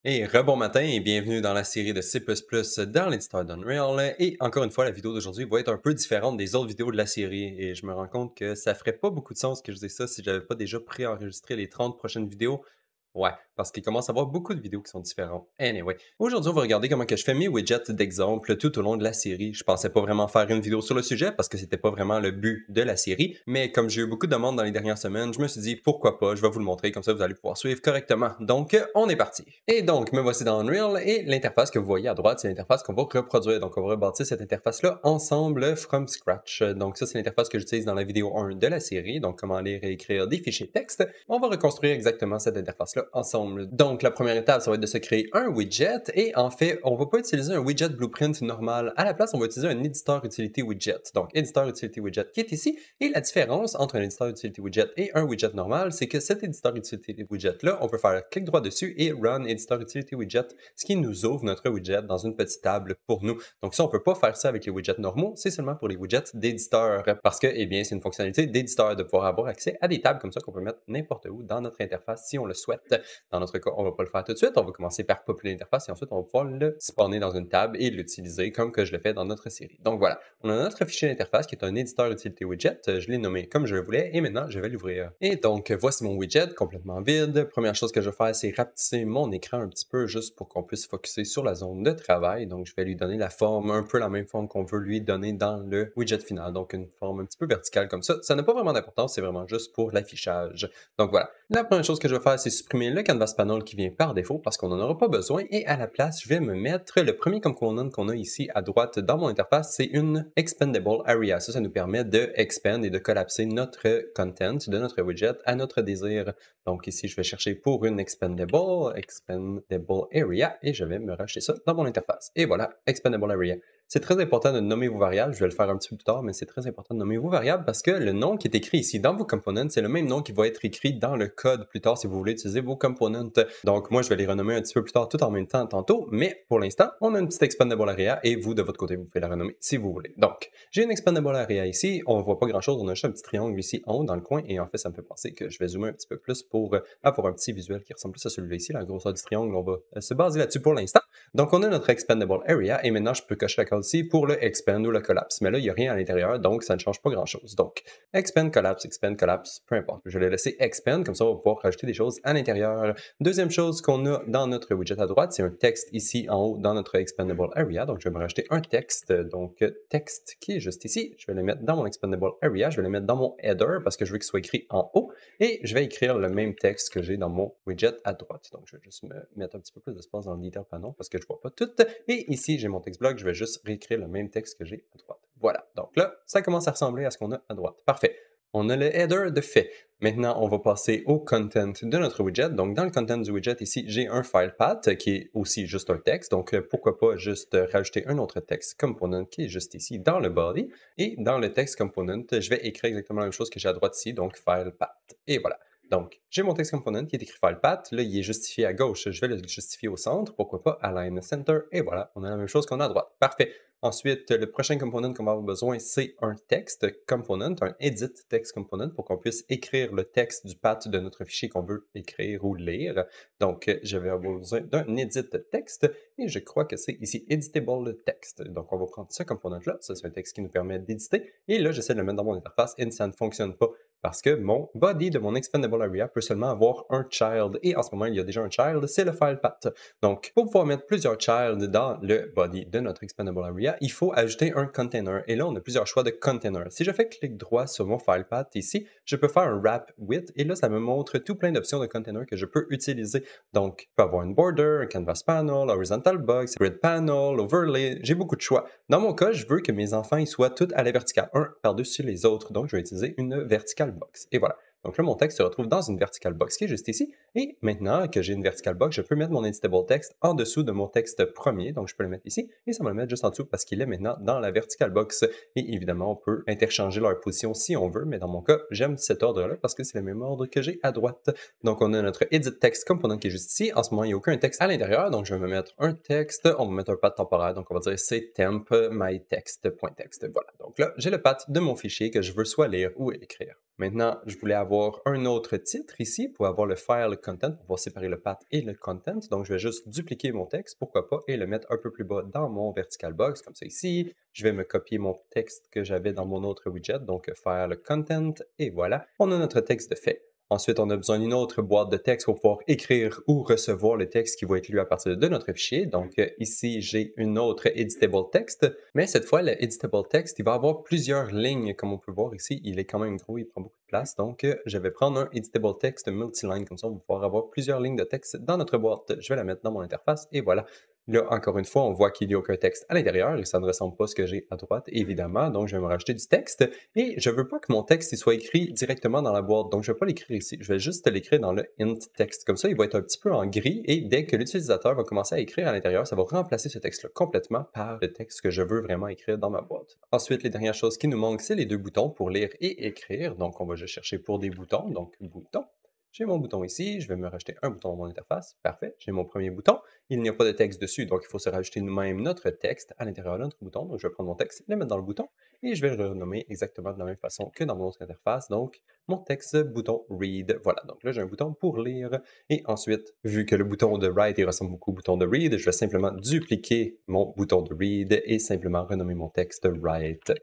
Et rebon matin et bienvenue dans la série de C++ dans l'éditeur d'Unreal. Et encore une fois, la vidéo d'aujourd'hui va être un peu différente des autres vidéos de la série. Et je me rends compte que ça ferait pas beaucoup de sens que je dise ça si j'avais pas déjà préenregistré les 30 prochaines vidéos. Ouais, parce qu'il commence à y avoir beaucoup de vidéos qui sont différentes. Anyway, aujourd'hui, on va regarder comment que je fais mes widgets d'exemple tout au long de la série. Je pensais pas vraiment faire une vidéo sur le sujet parce que c'était pas vraiment le but de la série, mais comme j'ai eu beaucoup de demandes dans les dernières semaines, je me suis dit pourquoi pas, je vais vous le montrer, comme ça vous allez pouvoir suivre correctement. Donc, on est parti. Et donc, me voici dans Unreal et l'interface que vous voyez à droite, c'est l'interface qu'on va reproduire. Donc, on va rebâtir cette interface-là ensemble from scratch. Donc, ça, c'est l'interface que j'utilise dans la vidéo 1 de la série. Donc, comment lire et écrire des fichiers texte. On va reconstruire exactement cette interface-là ensemble. Donc, la première étape, ça va être de se créer un widget. Et en fait, on va pas utiliser un widget blueprint normal. À la place, on va utiliser un éditeur utility widget. Donc, éditeur utility widget qui est ici. Et la différence entre un éditeur utility widget et un widget normal, c'est que cet éditeur utility widget-là, on peut faire clic droit dessus et run éditeur utility widget, ce qui nous ouvre notre widget dans une petite table pour nous. Donc, ça, on peut pas faire ça avec les widgets normaux, c'est seulement pour les widgets d'éditeur. Parce que, eh bien, c'est une fonctionnalité d'éditeur de pouvoir avoir accès à des tables comme ça qu'on peut mettre n'importe où dans notre interface si on le souhaite. Dans notre cas, on va pas le faire tout de suite, on va commencer par populer l'interface et ensuite on va pouvoir le spawner dans une table et l'utiliser comme que je le fais dans notre série. Donc voilà, on a notre fichier d'interface qui est un éditeur utility widget, je l'ai nommé comme je le voulais et maintenant je vais l'ouvrir. Et donc voici mon widget complètement vide. Première chose que je vais faire, c'est rapetisser mon écran un petit peu juste pour qu'on puisse focuser sur la zone de travail. Donc je vais lui donner la forme, un peu la même forme qu'on veut lui donner dans le widget final, donc une forme un petit peu verticale comme ça. Ça n'a pas vraiment d'importance, c'est vraiment juste pour l'affichage. Donc voilà, la première chose que je vais faire, c'est supprimer le canvas panel qui vient par défaut parce qu'on n'en aura pas besoin et à la place, je vais me mettre le premier component qu'on a ici à droite dans mon interface, c'est une expandable area. Ça nous permet de expand et de collapser notre content de notre widget à notre désir. Donc ici, je vais chercher pour une expandable area et je vais me racheter ça dans mon interface. Et voilà, expandable area. C'est très important de nommer vos variables. Je vais le faire un petit peu plus tard, mais c'est très important de nommer vos variables parce que le nom qui est écrit ici dans vos components, c'est le même nom qui va être écrit dans le code plus tard si vous voulez utiliser vos components. Donc, moi, je vais les renommer un petit peu plus tard tout en même temps tantôt, mais pour l'instant, on a une petite expandable area et vous, de votre côté, vous pouvez la renommer si vous voulez. Donc, j'ai une expandable area ici. On ne voit pas grand-chose. On a juste un petit triangle ici en haut dans le coin et en fait, ça me fait penser que je vais zoomer un petit peu plus pour avoir un petit visuel qui ressemble plus à celui-là ici. La grosseur du triangle, on va se baser là-dessus pour l'instant. Donc, on a notre expandable area et maintenant, je peux cocher la case ici pour le expand ou le collapse. Mais là, il n'y a rien à l'intérieur, donc ça ne change pas grand-chose. Donc, expand, collapse, peu importe. Je vais le laisser expand, comme ça, on va pouvoir rajouter des choses à l'intérieur. Deuxième chose qu'on a dans notre widget à droite, c'est un texte ici en haut dans notre expandable area. Donc, je vais me rajouter un texte. Donc, texte qui est juste ici. Je vais le mettre dans mon expandable area. Je vais le mettre dans mon header parce que je veux qu'il soit écrit en haut. Et je vais écrire le même texte que j'ai dans mon widget à droite. Donc, je vais juste me mettre un petit peu plus d'espace dans le detail panel parce que je ne vois pas tout. Et ici, j'ai mon text block. Je vais juste réécrire le même texte que j'ai à droite. Voilà. Donc là, ça commence à ressembler à ce qu'on a à droite. Parfait. On a le header de fait. Maintenant, on va passer au content de notre widget. Donc, dans le content du widget, ici, j'ai un file path qui est aussi juste un texte. Donc, pourquoi pas juste rajouter un autre texte component qui est juste ici dans le body. Et dans le text component, je vais écrire exactement la même chose que j'ai à droite ici, donc file path. Et voilà. Donc, j'ai mon text component qui est écrit file path. Là, il est justifié à gauche. Je vais le justifier au centre. Pourquoi pas align center. Et voilà, on a la même chose qu'on a à droite. Parfait. Ensuite, le prochain component qu'on va avoir besoin, c'est un text component, un edit text component pour qu'on puisse écrire le texte du path de notre fichier qu'on veut écrire ou lire. Donc, je vais avoir besoin d'un edit text et je crois que c'est ici editable text. Donc, on va prendre ce component-là. Ça, c'est un texte qui nous permet d'éditer. Et là, j'essaie de le mettre dans mon interface et ça ne fonctionne pas parce que mon body de mon expandable area peut seulement avoir un child. Et en ce moment, il y a déjà un child, c'est le file path. Donc, pour pouvoir mettre plusieurs child dans le body de notre expandable area, il faut ajouter un container. Et là, on a plusieurs choix de container. Si je fais clic droit sur mon file path ici, je peux faire un wrap with et là, ça me montre tout plein d'options de container que je peux utiliser. Donc, je peux avoir une border, un canvas panel, horizontal box, grid panel, overlay. J'ai beaucoup de choix. Dans mon cas, je veux que mes enfants ils soient tous à la verticale, un par-dessus les autres. Donc, je vais utiliser une vertical box. Et voilà. Donc là, mon texte se retrouve dans une vertical box qui est juste ici. Et maintenant que j'ai une vertical box, je peux mettre mon editable text en dessous de mon texte premier. Donc, je peux le mettre ici et ça va le mettre juste en dessous parce qu'il est maintenant dans la vertical box. Et évidemment, on peut interchanger leur position si on veut. Mais dans mon cas, j'aime cet ordre-là parce que c'est le même ordre que j'ai à droite. Donc, on a notre edit text component qui est juste ici. En ce moment, il n'y a aucun texte à l'intérieur. Donc, je vais me mettre un texte. On va mettre un path temporaire. Donc, on va dire c'est temp myText.text. Voilà. Donc là, j'ai le path de mon fichier que je veux soit lire ou écrire. Maintenant, je voulais avoir un autre titre ici pour avoir le file content, pour pouvoir séparer le path et le content. Donc, je vais juste dupliquer mon texte, pourquoi pas, et le mettre un peu plus bas dans mon vertical box, comme ça ici. Je vais me copier mon texte que j'avais dans mon autre widget, donc file content, et voilà, on a notre texte de fait. Ensuite, on a besoin d'une autre boîte de texte pour pouvoir écrire ou recevoir le texte qui va être lu à partir de notre fichier. Donc ici, j'ai une autre editable text, mais cette fois, le editable text, il va avoir plusieurs lignes, comme on peut voir ici. Il est quand même gros, il prend beaucoup de place. Donc je vais prendre un editable text multiline, comme ça on va pouvoir avoir plusieurs lignes de texte dans notre boîte. Je vais la mettre dans mon interface et voilà. Là, encore une fois, on voit qu'il n'y a aucun texte à l'intérieur et ça ne ressemble pas à ce que j'ai à droite, évidemment. Donc, je vais me rajouter du texte et je ne veux pas que mon texte il soit écrit directement dans la boîte. Donc, je ne vais pas l'écrire ici. Je vais juste l'écrire dans le int text. Comme ça, il va être un petit peu en gris et dès que l'utilisateur va commencer à écrire à l'intérieur, ça va remplacer ce texte-là complètement par le texte que je veux vraiment écrire dans ma boîte. Ensuite, les dernières choses qui nous manquent, c'est les deux boutons pour lire et écrire. Donc, on va juste chercher pour des boutons. Donc, bouton. J'ai mon bouton ici, je vais me rajouter un bouton dans mon interface. Parfait, j'ai mon premier bouton. Il n'y a pas de texte dessus, donc il faut se rajouter nous-mêmes notre texte à l'intérieur de notre bouton. Donc, je vais prendre mon texte, le mettre dans le bouton, et je vais le renommer exactement de la même façon que dans mon autre interface. Donc, mon texte, bouton read. Voilà, donc là, j'ai un bouton pour lire. Et ensuite, vu que le bouton de write, il ressemble beaucoup au bouton de read, je vais simplement dupliquer mon bouton de read et simplement renommer mon texte write.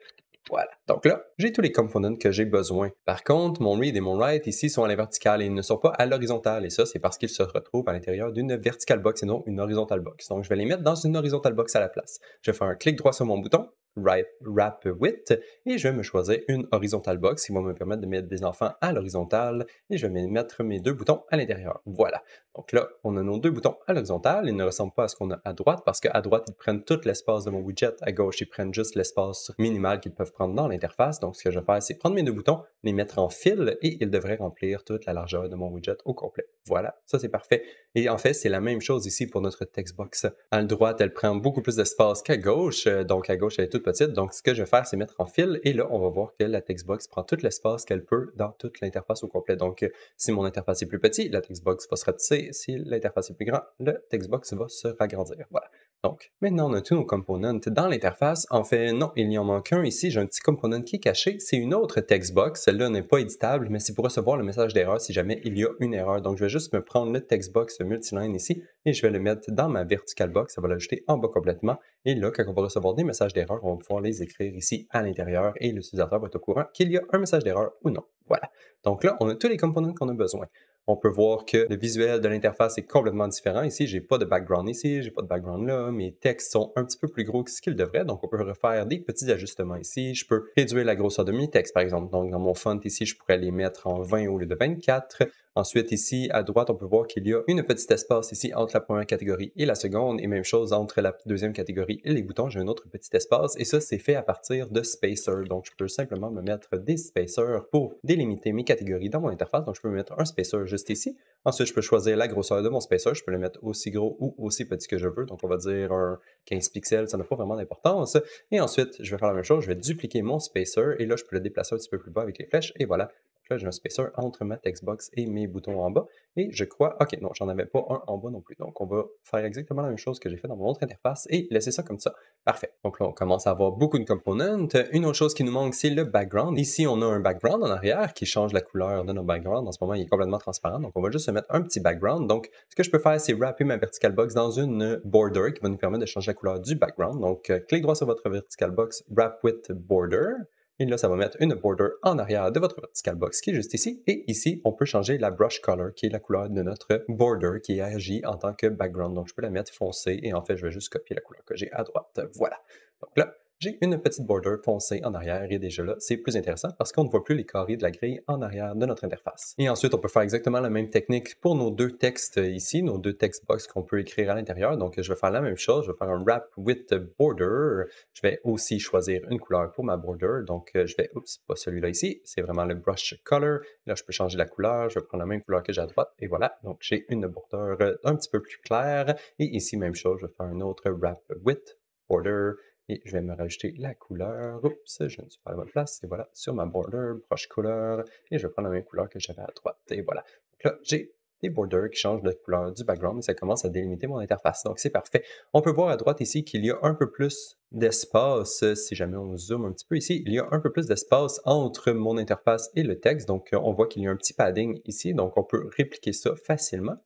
Voilà. Donc là, j'ai tous les components que j'ai besoin. Par contre, mon read et mon write ici sont à la verticale et ils ne sont pas à l'horizontale. Et ça, c'est parce qu'ils se retrouvent à l'intérieur d'une vertical box et non une horizontal box. Donc, je vais les mettre dans une horizontal box à la place. Je vais faire un clic droit sur mon bouton, wrap width, et je vais me choisir une horizontal box qui va me permettre de mettre des enfants à l'horizontale et je vais mettre mes deux boutons à l'intérieur. Voilà. Donc là, on a nos deux boutons à l'horizontale. Ils ne ressemblent pas à ce qu'on a à droite parce qu'à droite, ils prennent tout l'espace de mon widget. À gauche, ils prennent juste l'espace minimal qu'ils peuvent prendre dans l'interface. Donc, ce que je vais faire, c'est prendre mes deux boutons, les mettre en fil et ils devraient remplir toute la largeur de mon widget au complet. Voilà, ça c'est parfait. Et en fait, c'est la même chose ici pour notre textbox. À droite, elle prend beaucoup plus d'espace qu'à gauche. Donc, à gauche, elle est toute petite. Donc, ce que je vais faire, c'est mettre en fil et là, on va voir que la textbox prend tout l'espace qu'elle peut dans toute l'interface au complet. Donc, si mon interface est plus petit, la textbox va se rapetisser. Si l'interface est plus grand, le textbox va se ragrandir. Voilà. Donc, maintenant, on a tous nos components dans l'interface. En fait, non, il y en manque un ici. J'ai un petit component qui est caché. C'est une autre textbox. Celle-là n'est pas éditable, mais c'est pour recevoir le message d'erreur si jamais il y a une erreur. Donc, je vais juste me prendre le textbox multiline ici et je vais le mettre dans ma vertical box. Ça va l'ajouter en bas complètement. Et là, quand on va recevoir des messages d'erreur, on va pouvoir les écrire ici à l'intérieur et l'utilisateur va être au courant qu'il y a un message d'erreur ou non. Voilà. Donc là, on a tous les composants qu'on a besoin. On peut voir que le visuel de l'interface est complètement différent. Ici, j'ai pas de background ici, j'ai pas de background là. Mes textes sont un petit peu plus gros que ce qu'ils devraient, donc on peut refaire des petits ajustements ici. Je peux réduire la grosseur de mes textes, par exemple. Donc, dans mon font ici, je pourrais les mettre en 20 au lieu de 24. Ensuite, ici, à droite, on peut voir qu'il y a une petite espace ici entre la première catégorie et la seconde, et même chose entre la deuxième catégorie et les boutons, j'ai un autre petit espace, et ça, c'est fait à partir de spacers. Donc, je peux simplement me mettre des spacers pour délimiter mes catégories dans mon interface. Donc, je peux me mettre un spacer juste ici. Ensuite, je peux choisir la grosseur de mon spacer. Je peux le mettre aussi gros ou aussi petit que je veux. Donc, on va dire un 15 pixels, ça n'a pas vraiment d'importance. Et ensuite, je vais faire la même chose, je vais dupliquer mon spacer, et là, je peux le déplacer un petit peu plus bas avec les flèches, et voilà. Là, j'ai un spacer entre ma textbox et mes boutons en bas. Et je crois, OK, non, j'en avais pas un en bas non plus. Donc, on va faire exactement la même chose que j'ai fait dans mon autre interface et laisser ça comme ça. Parfait. Donc là, on commence à avoir beaucoup de components. Une autre chose qui nous manque, c'est le background. Ici, on a un background en arrière qui change la couleur de notre background. En ce moment, il est complètement transparent. Donc, on va juste se mettre un petit background. Donc, ce que je peux faire, c'est wrapper ma vertical box dans une border qui va nous permettre de changer la couleur du background. Donc, clic droit sur votre vertical box, wrap with border. Et là, ça va mettre une border en arrière de votre vertical box qui est juste ici. Et ici, on peut changer la brush color, qui est la couleur de notre border qui agit en tant que background. Donc, je peux la mettre foncée et en fait, je vais juste copier la couleur que j'ai à droite. Voilà. Donc là, j'ai une petite border foncée en arrière et déjà là, c'est plus intéressant parce qu'on ne voit plus les carrés de la grille en arrière de notre interface. Et ensuite, on peut faire exactement la même technique pour nos deux textes ici, nos deux text box qu'on peut écrire à l'intérieur. Donc, je vais faire la même chose. Je vais faire un wrap with border. Je vais aussi choisir une couleur pour ma border. Donc, je vais, oups, pas celui-là ici, c'est vraiment le brush color. Là, je peux changer la couleur. Je vais prendre la même couleur que j'ai à droite. Et voilà, donc j'ai une border un petit peu plus claire. Et ici, même chose, je vais faire un autre wrap with border. Et je vais me rajouter la couleur. Oups, je ne suis pas à la bonne place. Et voilà, sur ma border, brush color. Et je vais prendre la même couleur que j'avais à droite. Et voilà. Donc là, j'ai des borders qui changent de couleur du background et ça commence à délimiter mon interface. Donc, c'est parfait. On peut voir à droite ici qu'il y a un peu plus d'espace, si jamais on zoome un petit peu ici, il y a un peu plus d'espace entre mon interface et le texte. Donc, on voit qu'il y a un petit padding ici. Donc, on peut répliquer ça facilement.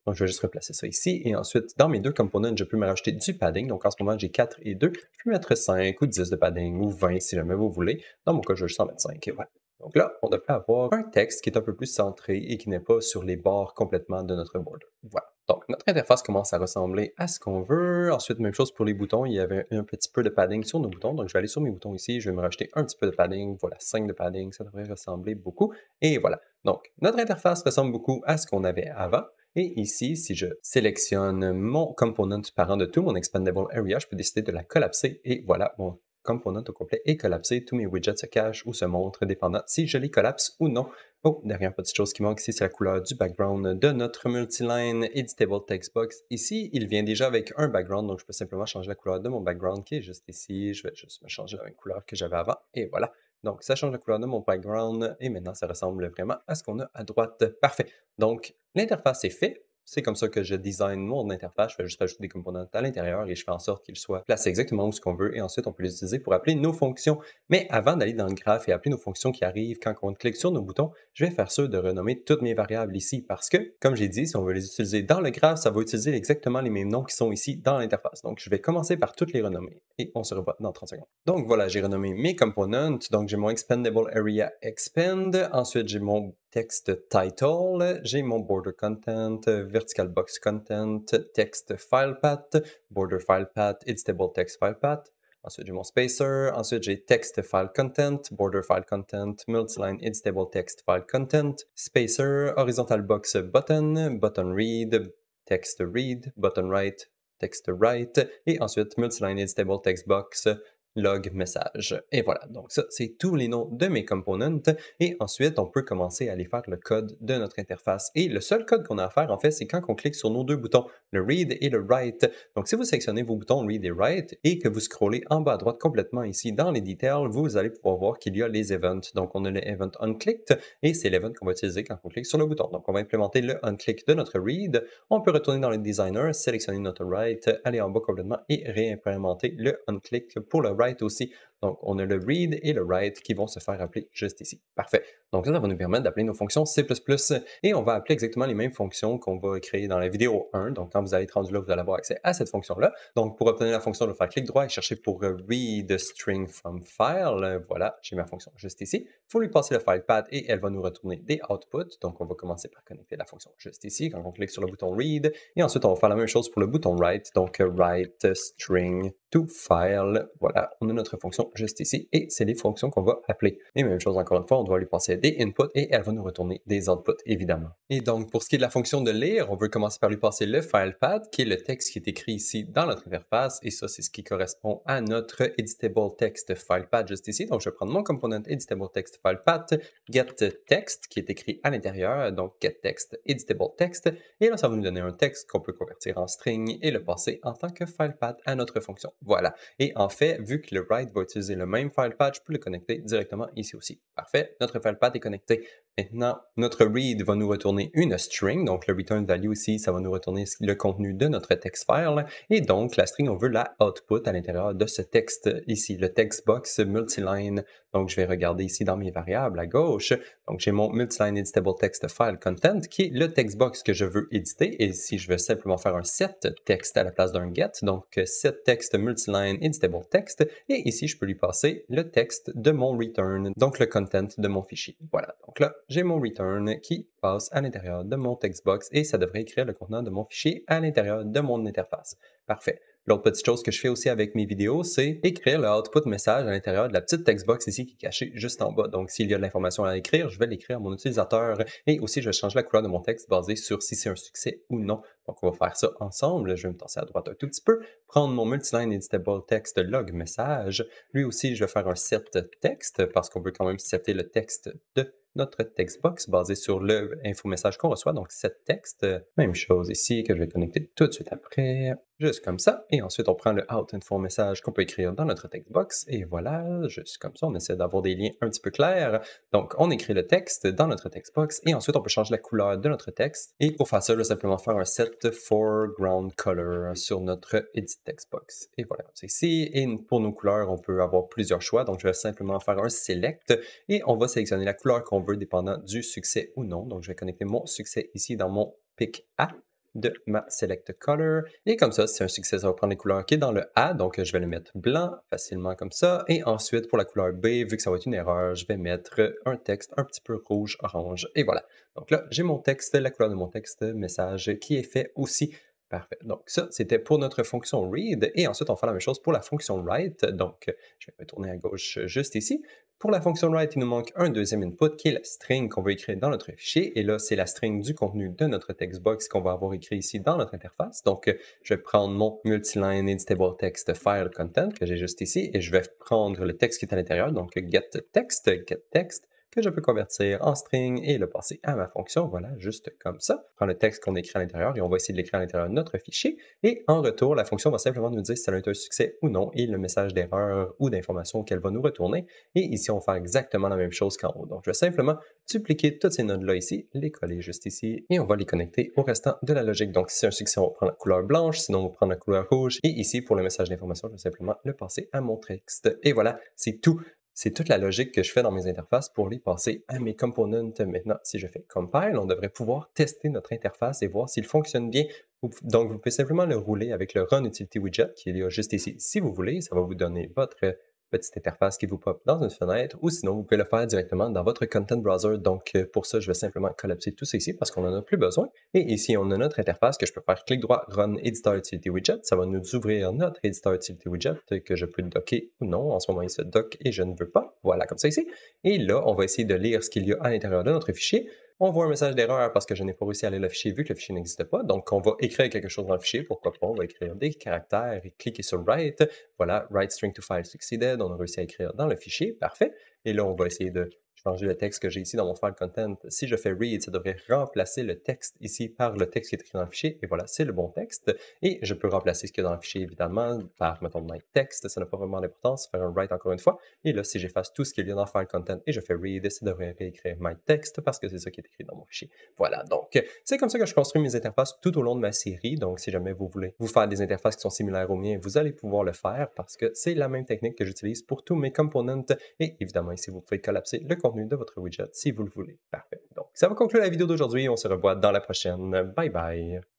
Donc, je vais juste replacer ça ici. Et ensuite, dans mes deux components, je peux me rajouter du padding. Donc, en ce moment, j'ai 4 et 2. Je peux mettre 5 ou 10 de padding ou 20 si jamais vous voulez. Dans mon cas, je vais juste en mettre 5 et voilà. Donc là, on devrait avoir un texte qui est un peu plus centré et qui n'est pas sur les bords complètement de notre border. Voilà. Donc, notre interface commence à ressembler à ce qu'on veut. Ensuite, même chose pour les boutons. Il y avait un petit peu de padding sur nos boutons. Donc, je vais aller sur mes boutons ici. Je vais me rajouter un petit peu de padding. Voilà, 5 de padding. Ça devrait ressembler beaucoup. Et voilà. Donc, notre interface ressemble beaucoup à ce qu'on avait avant. Et ici, si je sélectionne mon component parent de tout mon expandable area, je peux décider de la collapser. Et voilà, mon component au complet est collapsé. Tous mes widgets se cachent ou se montrent dépendant si je les collapse ou non. Oh, dernière petite chose qui manque ici, c'est la couleur du background de notre multiline editable text box. Ici, il vient déjà avec un background, donc je peux simplement changer la couleur de mon background qui est juste ici. Je vais juste me changer la même couleur que j'avais avant. Et voilà. Donc, ça change la couleur de mon background et maintenant, ça ressemble vraiment à ce qu'on a à droite. Parfait. Donc, l'interface est faite. C'est comme ça que je design mon interface. Je fais juste rajouter des composants à l'intérieur et je fais en sorte qu'ils soient placés exactement où ce qu'on veut. Et ensuite, on peut les utiliser pour appeler nos fonctions. Mais avant d'aller dans le graphe et appeler nos fonctions qui arrivent quand on clique sur nos boutons, je vais faire sûr de renommer toutes mes variables ici parce que, comme j'ai dit, si on veut les utiliser dans le graphe, ça va utiliser exactement les mêmes noms qui sont ici dans l'interface. Donc, je vais commencer par toutes les renommer et on se revoit dans 30 secondes. Donc, voilà, j'ai renommé mes components. Donc, j'ai mon expandable area expand. Ensuite, j'ai mon text title, j'ai mon border content, vertical box content, text file path, border file path, editable text file path. Ensuite, j'ai mon spacer. Ensuite, j'ai text file content, border file content, multiline editable text file content, spacer, horizontal box button, button read, text read, button write, text write, et ensuite multiline editable text box, log message. Et voilà, donc ça, c'est tous les noms de mes components. Et ensuite, on peut commencer à aller faire le code de notre interface. Et le seul code qu'on a à faire, en fait, c'est quand on clique sur nos deux boutons, le read et le write. Donc, si vous sélectionnez vos boutons read et write et que vous scrollez en bas à droite complètement ici dans les details, vous allez pouvoir voir qu'il y a les events. Donc, on a le event onClicked et c'est l'event qu'on va utiliser quand on clique sur le bouton. Donc, on va implémenter le onClick de notre read. On peut retourner dans le designer, sélectionner notre write, aller en bas complètement et réimplémenter le onClick pour le write aussi. Donc, on a le read et le write qui vont se faire appeler juste ici. Parfait. Donc, ça va nous permettre d'appeler nos fonctions C++ et on va appeler exactement les mêmes fonctions qu'on va créer dans la vidéo 1. Donc, quand vous allez être rendu là, vous allez avoir accès à cette fonction-là. Donc, pour obtenir la fonction, je vais faire clic droit et chercher pour read string from file. Voilà, j'ai ma fonction juste ici. Il faut lui passer le file path et elle va nous retourner des outputs. Donc, on va commencer par connecter la fonction juste ici quand on clique sur le bouton read. Et ensuite, on va faire la même chose pour le bouton write. Donc, write string to file. Voilà, on a notre fonction juste ici et c'est les fonctions qu'on va appeler. Et même chose encore une fois, on doit lui passer des inputs et elle va nous retourner des outputs évidemment. Et donc pour ce qui est de la fonction de lire, on veut commencer par lui passer le file path qui est le texte qui est écrit ici dans notre interface et ça c'est ce qui correspond à notre editable text file path juste ici. Donc je vais prendre mon component editable text file path, get text qui est écrit à l'intérieur, donc get text editable text et là ça va nous donner un texte qu'on peut convertir en string et le passer en tant que file path à notre fonction. Voilà. Et en fait, vu que le write va utiliser le même file path, je peux le connecter directement ici aussi. Parfait, notre file path est connecté. Maintenant, notre read va nous retourner une string, donc le return value ici, ça va nous retourner le contenu de notre text file. Et donc, la string, on veut la output à l'intérieur de ce texte ici, le text box multiline. Donc, je vais regarder ici dans mes variables à gauche. Donc, j'ai mon multiline editable text file content qui est le text box que je veux éditer. Et ici, je vais simplement faire un set text à la place d'un get. Donc, set text multiline editable text. Et ici, je peux lui passer le texte de mon return, donc le content de mon fichier. Voilà. Donc là, j'ai mon return qui passe à l'intérieur de mon text box et ça devrait écrire le contenant de mon fichier à l'intérieur de mon interface. Parfait. L'autre petite chose que je fais aussi avec mes vidéos, c'est écrire le output message à l'intérieur de la petite text box ici qui est cachée juste en bas. Donc, s'il y a de l'information à écrire, je vais l'écrire à mon utilisateur et aussi je vais changer la couleur de mon texte basé sur si c'est un succès ou non. Donc, on va faire ça ensemble. Je vais me tasser à droite un tout petit peu, prendre mon multiline editable text log message. Lui aussi, je vais faire un set texte parce qu'on veut quand même setter le texte de notre text box basé sur le info message qu'on reçoit. Donc, set texte. Même chose ici que je vais connecter tout de suite après. Juste comme ça. Et ensuite, on prend le Out Info message qu'on peut écrire dans notre text box. Et voilà, juste comme ça, on essaie d'avoir des liens un petit peu clairs. Donc, on écrit le texte dans notre text box et ensuite, on peut changer la couleur de notre texte. Et pour faire ça, je vais simplement faire un set foreground color sur notre edit text box. Et voilà, c'est ici. Et pour nos couleurs, on peut avoir plusieurs choix. Donc, je vais simplement faire un select et on va sélectionner la couleur qu'on veut dépendant du succès ou non. Donc, je vais connecter mon succès ici dans mon pick A de ma select color. Et comme ça, si c'est un succès, ça va prendre les couleurs qui est dans le A. Donc, je vais le mettre blanc facilement comme ça. Et ensuite, pour la couleur B, vu que ça va être une erreur, je vais mettre un texte un petit peu rouge, orange. Et voilà. Donc là, j'ai mon texte, la couleur de mon texte, message qui est fait aussi. Parfait. Donc ça, c'était pour notre fonction read. Et ensuite, on fait la même chose pour la fonction write. Donc, je vais me tourner à gauche juste ici. Pour la fonction write, il nous manque un deuxième input qui est la string qu'on veut écrire dans notre fichier. Et là, c'est la string du contenu de notre text box qu'on va avoir écrit ici dans notre interface. Donc, je vais prendre mon multiline editable text file content que j'ai juste ici et je vais prendre le texte qui est à l'intérieur, donc get text, que je peux convertir en string et le passer à ma fonction. Voilà, juste comme ça. Je prends le texte qu'on écrit à l'intérieur et on va essayer de l'écrire à l'intérieur de notre fichier. Et en retour, la fonction va simplement nous dire si ça a été un succès ou non et le message d'erreur ou d'information qu'elle va nous retourner. Et ici, on va faire exactement la même chose qu'en haut. Donc, je vais simplement dupliquer toutes ces nodes-là ici, les coller juste ici, et on va les connecter au restant de la logique. Donc, si c'est un succès, on va prendre la couleur blanche, sinon on va prendre la couleur rouge. Et ici, pour le message d'information, je vais simplement le passer à mon texte. Et voilà, c'est tout. C'est toute la logique que je fais dans mes interfaces pour les passer à mes components. Maintenant, si je fais compile, on devrait pouvoir tester notre interface et voir s'il fonctionne bien. Donc, vous pouvez simplement le rouler avec le Run Utility Widget qui est là juste ici. Si vous voulez, ça va vous donner votre petite interface qui vous pop dans une fenêtre, ou sinon, vous pouvez le faire directement dans votre Content Browser. Donc, pour ça, je vais simplement collapser tout ça ici parce qu'on n'en a plus besoin. Et ici, on a notre interface que je peux faire clic droit, Run Editor Utility Widget. Ça va nous ouvrir notre Editor Utility Widget que je peux docker ou non. En ce moment, il se dock et je ne veux pas. Voilà, comme ça ici. Et là, on va essayer de lire ce qu'il y a à l'intérieur de notre fichier. On voit un message d'erreur parce que je n'ai pas réussi à lire le fichier vu que le fichier n'existe pas. Donc, on va écrire quelque chose dans le fichier. Pourquoi pas? On va écrire des caractères et cliquer sur Write. Voilà, Write string to file succeeded. On a réussi à écrire dans le fichier. Parfait. Et là, on va essayer de changer le texte que j'ai ici dans mon file content. Si je fais read, ça devrait remplacer le texte ici par le texte qui est écrit dans le fichier. Et voilà, c'est le bon texte. Et je peux remplacer ce qu'il y a dans le fichier, évidemment, par, mettons, my text. Ça n'a pas vraiment d'importance. Faire un write encore une fois. Et là, si j'efface tout ce qu'il y a dans file content et je fais read, ça devrait réécrire my text parce que c'est ça qui est écrit dans mon fichier. Voilà, donc c'est comme ça que je construis mes interfaces tout au long de ma série. Donc, si jamais vous voulez vous faire des interfaces qui sont similaires aux miens, vous allez pouvoir le faire parce que c'est la même technique que j'utilise pour tous mes components. Et évidemment, ici, vous pouvez collapser le contenu de votre widget si vous le voulez. Parfait. Donc, ça va conclure la vidéo d'aujourd'hui. On se revoit dans la prochaine. Bye bye!